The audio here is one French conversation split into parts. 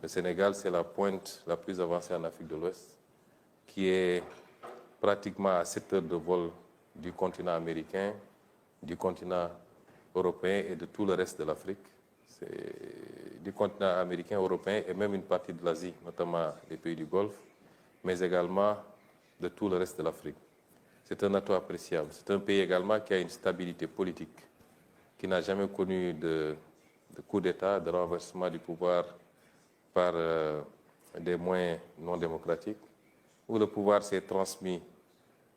Le Sénégal, c'est la pointe la plus avancée en Afrique de l'Ouest, qui est pratiquement à 7 heures de vol du continent américain, du continent européen et de tout le reste de l'Afrique. C'est du continent américain, européen et même une partie de l'Asie, notamment les pays du Golfe, mais également de tout le reste de l'Afrique. C'est un atout appréciable. C'est un pays également qui a une stabilité politique, qui n'a jamais connu de coup d'État, de renversement du pouvoir par des moyens non démocratiques, où le pouvoir s'est transmis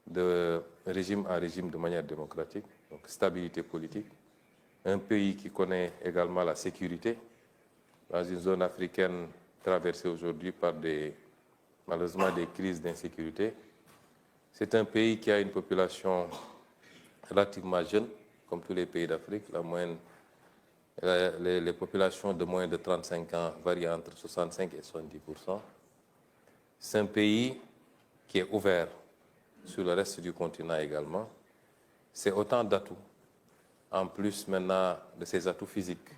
de régime en régime de manière démocratique, donc stabilité politique. Un pays qui connaît également la sécurité, dans une zone africaine traversée aujourd'hui par malheureusement des crises d'insécurité. C'est un pays qui a une population relativement jeune, comme tous les pays d'Afrique. Les populations de moins de 35 ans varient entre 65 et 70%. C'est un pays qui est ouvert sur le reste du continent également. C'est autant d'atouts, en plus maintenant de ces atouts physiques.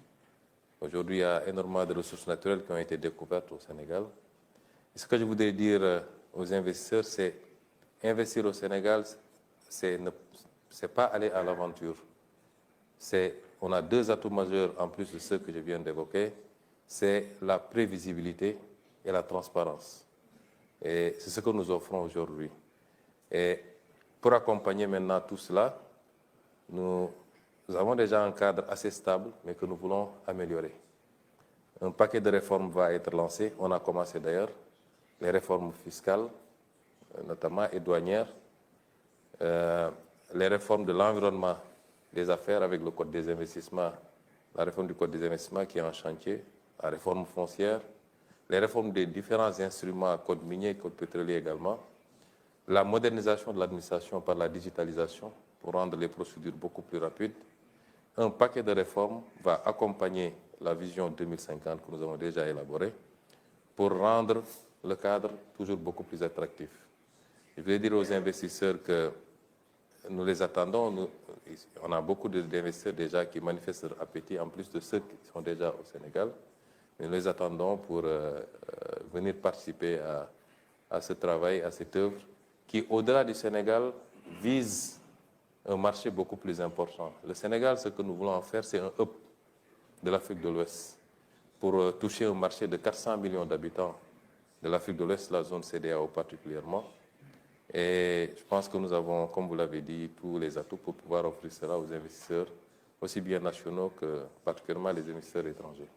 Aujourd'hui, il y a énormément de ressources naturelles qui ont été découvertes au Sénégal. Et ce que je voudrais dire aux investisseurs, c'est investir au Sénégal, c'est pas aller à l'aventure. On a deux atouts majeurs en plus de ceux que je viens d'évoquer, c'est la prévisibilité et la transparence. Et c'est ce que nous offrons aujourd'hui. Et pour accompagner maintenant tout cela, nous avons déjà un cadre assez stable, mais que nous voulons améliorer. Un paquet de réformes va être lancé, on a commencé d'ailleurs, les réformes fiscales, notamment et douanières, les réformes de l'environnement des affaires avec le Code des investissements, la réforme du Code des investissements qui est en chantier, la réforme foncière, les réformes des différents instruments, Code minier, Code pétrolier également, la modernisation de l'administration par la digitalisation pour rendre les procédures beaucoup plus rapides. Un paquet de réformes va accompagner la vision 2050 que nous avons déjà élaborée pour rendre le cadre toujours beaucoup plus attractif. Je voulais dire aux investisseurs que nous les attendons. On a beaucoup d'investisseurs déjà qui manifestent leur appétit, en plus de ceux qui sont déjà au Sénégal. Nous les attendons pour venir participer à ce travail, à cette œuvre, qui, au-delà du Sénégal, vise un marché beaucoup plus important. Le Sénégal, ce que nous voulons en faire, c'est un hub de l'Afrique de l'Ouest pour toucher un marché de 400 millions d'habitants de l'Afrique de l'Ouest, la zone CEDEAO particulièrement. Et je pense que nous avons, comme vous l'avez dit, tous les atouts pour pouvoir offrir cela aux investisseurs, aussi bien nationaux que particulièrement les investisseurs étrangers.